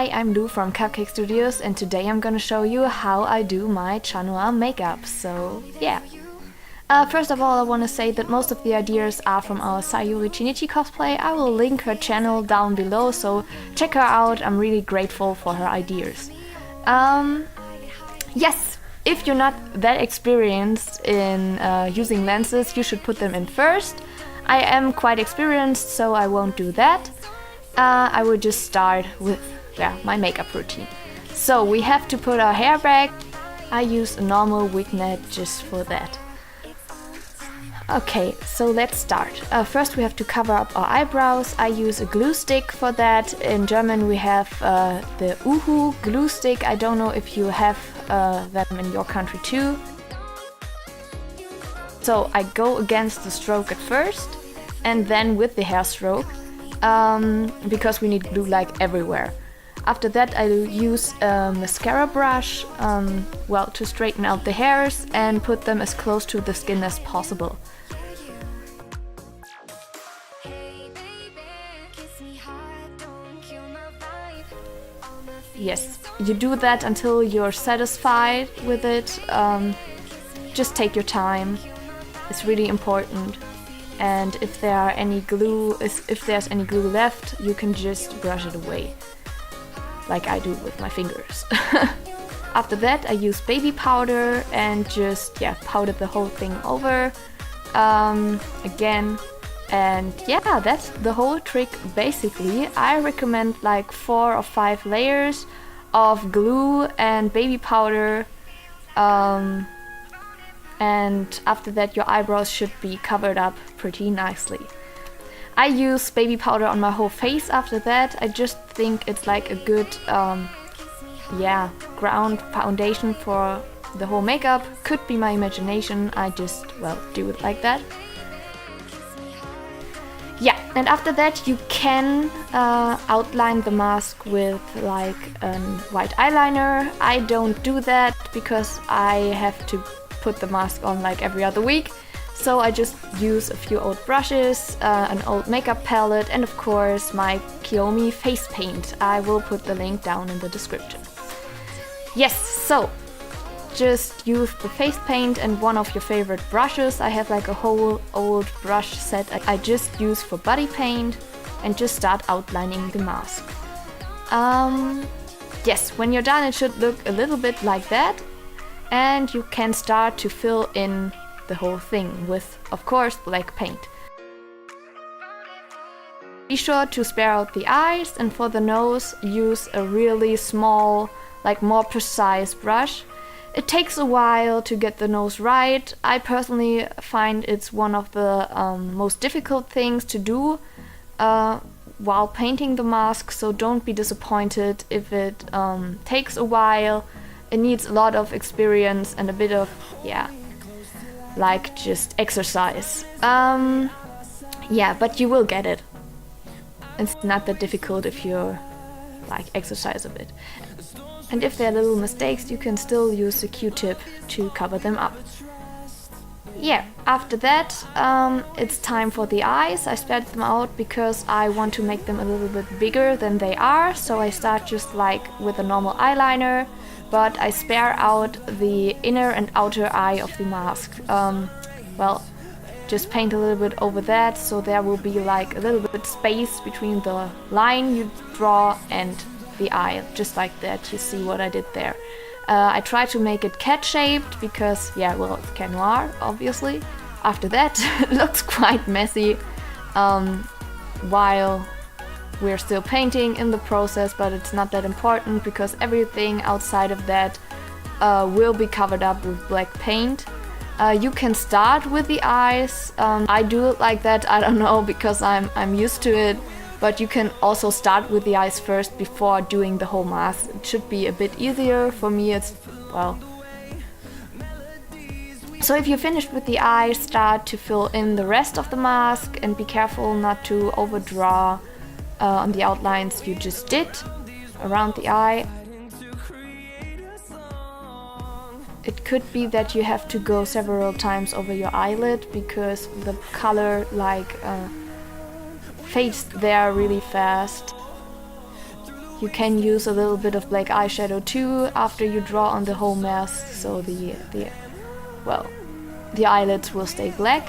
Hi, I'm Lou from Cupcake Studios, and today I'm gonna show you how I do my Noir makeup, so yeah. First of all, I want to say that most of the ideas are from our Sayuri Shinichis cosplay. I will link her channel down below, so check her out. I'm really grateful for her ideas. Yes, if you're not that experienced in using lenses, you should put them in first. I am quite experienced, so I won't do that. I will just start with my makeup routine. So we have to put our hair back. I use a normal wig net just for that. Okay, so let's start. First we have to cover up our eyebrows. I use a glue stick for that. In German we have the Uhu glue stick. I don't know if you have them in your country too. So I go against the stroke at first and then with the hair stroke. Because we need glue like everywhere. After that I use a mascara brush to straighten out the hairs and put them as close to the skin as possible. Yes, you do that until you're satisfied with it. Just take your time. It's really important. And if there's any glue left, you can just brush it away, like I do with my fingers. After that, I use baby powder and just powder the whole thing over again. And yeah, that's the whole trick basically. I recommend like 4 or 5 layers of glue and baby powder. And after that your eyebrows should be covered up pretty nicely. I use baby powder on my whole face after that. I just think it's like a good ground foundation for the whole makeup. Could be my imagination, I just do it like that. Yeah, and after that you can outline the mask with like a white eyeliner. I don't do that because I have to put the mask on like every other week, so I just use a few old brushes, an old makeup palette, and of course my Kiomi Face-Paint. I will put the link down in the description. Yes, so just use the face paint and one of your favorite brushes. I have like a whole old brush set I just use for body paint, and just start outlining the mask. Yes, when you're done it should look a little bit like that. And you can start to fill in the whole thing with, of course, black paint. Be sure to spare out the eyes, and for the nose use a really small, like more precise brush. It takes a while to get the nose right. I personally find it's one of the most difficult things to do while painting the mask, so don't be disappointed if it takes a while. It needs a lot of experience and a bit of, just exercise. But you will get it. It's not that difficult if you exercise a bit. And if there are little mistakes, you can still use a Q-tip to cover them up. Yeah, after that, it's time for the eyes. I spread them out because I want to make them a little bit bigger than they are. So I start just with a normal eyeliner, but I spare out the inner and outer eye of the mask. Just paint a little bit over that, so there will be like a little bit space between the line you draw and the eye, just like that. You see what I did there. I try to make it cat-shaped because, it's Cat Noir, obviously. After that, it looks quite messy while we're still painting in the process, but it's not that important because everything outside of that will be covered up with black paint. You can start with the eyes. I do it like that, I don't know, because I'm used to it. But you can also start with the eyes first before doing the whole mask. It should be a bit easier. For me it's, So if you're finished with the eyes, start to fill in the rest of the mask and be careful not to overdraw on the outlines you just did around the eye. It could be that you have to go several times over your eyelid because the color fades there really fast. You can use a little bit of black eyeshadow too after you draw on the whole mask, so the eyelids will stay black.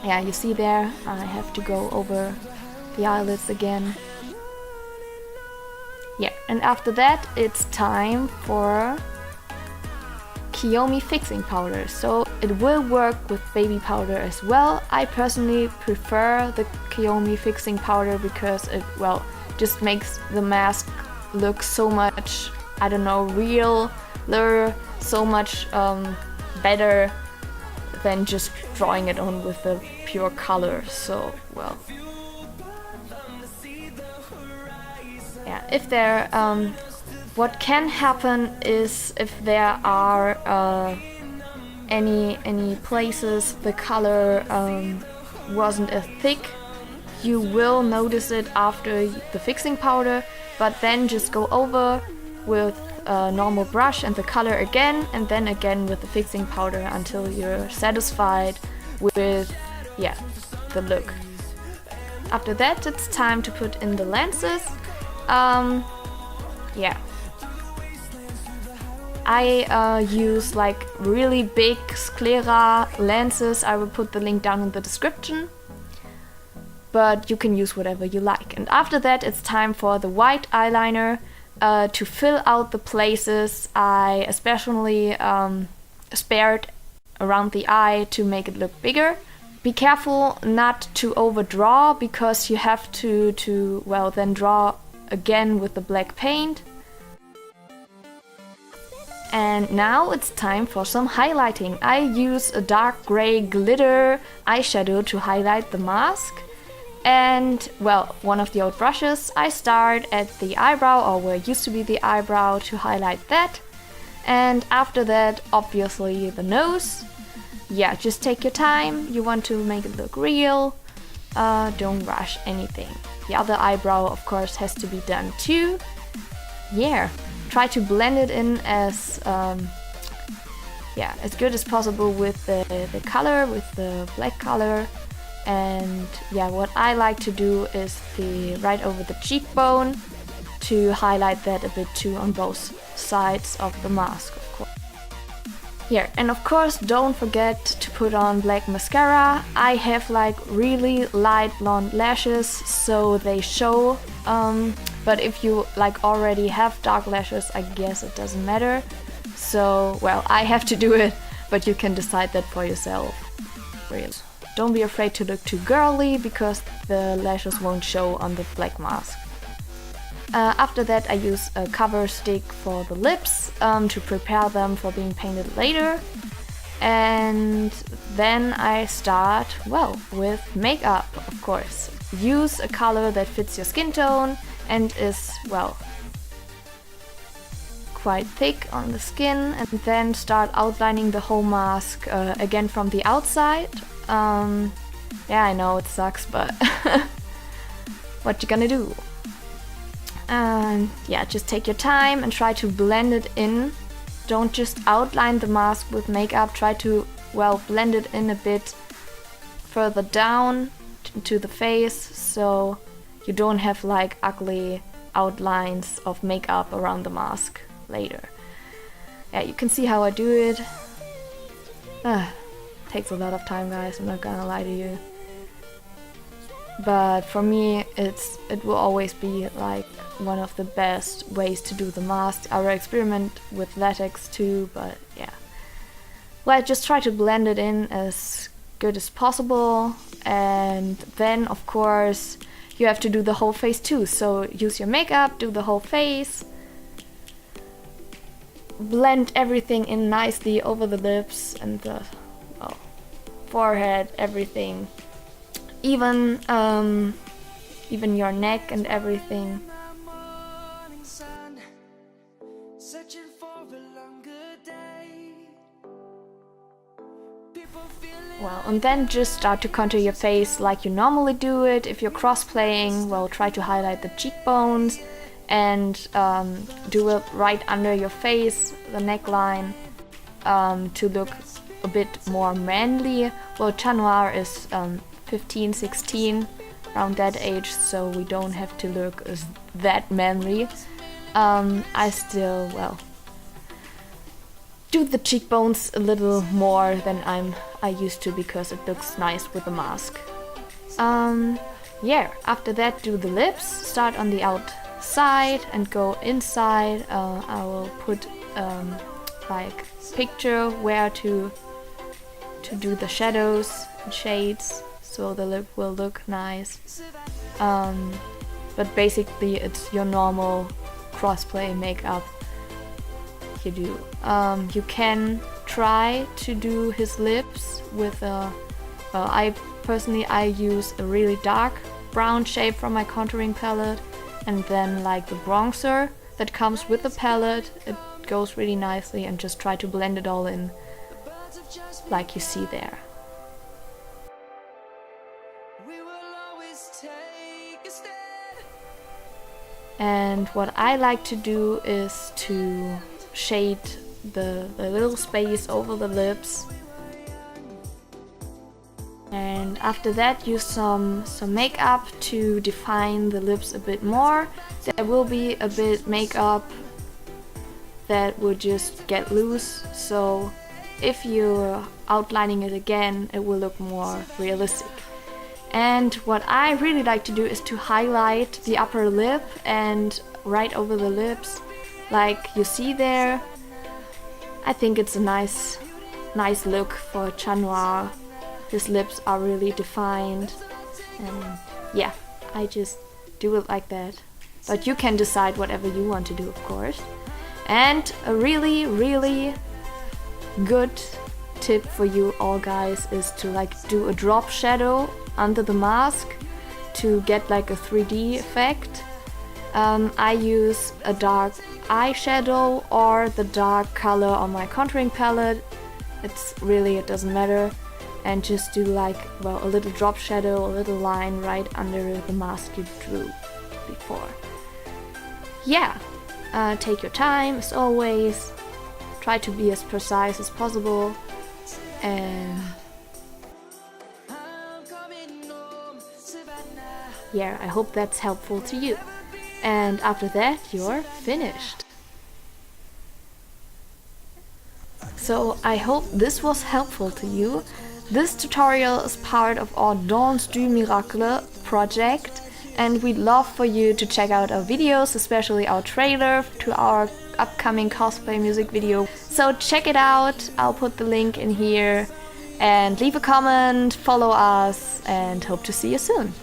Yeah, you see there, I have to go over the eyelids again. Yeah, and after that it's time for Kiomi Fixing-Powder. So it will work with baby powder as well. I personally prefer the Kiomi Fixing-Powder because it, well, just makes the mask look so much, I don't know, realer, so much better than just drawing it on with the pure color. So, well, yeah, if there, what can happen is if there are any places the color wasn't as thick, you will notice it after the fixing powder, but then just go over with a normal brush and the color again, and then again with the fixing powder until you're satisfied with, yeah, the look. After that it's time to put in the lenses. Yeah, I use like really big sclera lenses. I will put the link down in the description, but you can use whatever you like. And after that it's time for the white eyeliner to fill out the places I especially spared around the eye to make it look bigger. Be careful not to overdraw, because you have to well, then draw again with the black paint. And now it's time for some highlighting. I use a dark gray glitter eyeshadow to highlight the mask. And, well, one of the old brushes, I start at the eyebrow, or where it used to be the eyebrow, to highlight that. And after that, obviously the nose. Yeah, just take your time. You want to make it look real. Don't rush anything. The other eyebrow, of course, has to be done too. Yeah, try to blend it in as as good as possible with the color, with the black color. And yeah, what I like to do is right over the cheekbone to highlight that a bit too on both sides of the mask, of course. Here, and of course don't forget to put on black mascara. I have like really light blonde lashes, so they show, but if you like already have dark lashes, I guess it doesn't matter. So, well, I have to do it, but you can decide that for yourself, really. Don't be afraid to look too girly, because the lashes won't show on the black mask. After that I use a cover stick for the lips to prepare them for being painted later. And then I start, well, with makeup, of course. Use a color that fits your skin tone and is, well, quite thick on the skin, and then start outlining the whole mask again from the outside. Yeah, I know it sucks, but what you gonna do? Yeah, just take your time and try to blend it in. Don't just outline the mask with makeup, try to, well, blend it in a bit further down to the face, so you don't have like ugly outlines of makeup around the mask later. Yeah, you can see how I do it. Takes a lot of time, guys, I'm not gonna lie to you. But for me, it will always be like one of the best ways to do the mask. I will experiment with latex too, but yeah. Well, just try to blend it in as good as possible, and then of course you have to do the whole face too. So use your makeup, do the whole face, blend everything in nicely over the lips and the forehead, everything, even your neck and everything. Well, and then just start to contour your face like you normally do it. If you're cross-playing, well, try to highlight the cheekbones and do it right under your face, the neckline, to look a bit more manly. Well, Noir is 15, 16, around that age, so we don't have to look that manly. I still, well, do the cheekbones a little more than I used to because it looks nice with the mask. Yeah, after that do the lips, start on the outside and go inside. I will put like picture where to do the shadows and shades, so the lip will look nice. But basically it's your normal crossplay makeup you do. You can try to do his lips with a, well, I personally use a really dark brown shade from my contouring palette, and then like the bronzer that comes with the palette, it goes really nicely, and just try to blend it all in like you see there. And what I like to do is to shade the little space over the lips, and after that use some makeup to define the lips a bit more. There will be a bit makeup that will just get loose, so if you're outlining it again it will look more realistic. And what I really like to do is to highlight the upper lip and right over the lips, like you see there. I think it's a nice look for Noir. His lips are really defined, and yeah, I just do it like that. But you can decide whatever you want to do, of course. And a really, really good tip for you all guys is to like do a drop shadow under the mask to get like a 3D effect. I use a dark eyeshadow or the dark color on my contouring palette. It doesn't matter, and just do like, well, a little drop shadow, a little line right under the mask you drew before. Yeah, take your time as always, try to be as precise as possible, and yeah, I hope that's helpful to you. And after that, you're finished. So I hope this was helpful to you. This tutorial is part of our Dans du Miracle project, and we'd love for you to check out our videos, especially our trailer to our upcoming cosplay music video. So check it out, I'll put the link in here, and leave a comment, follow us, and hope to see you soon.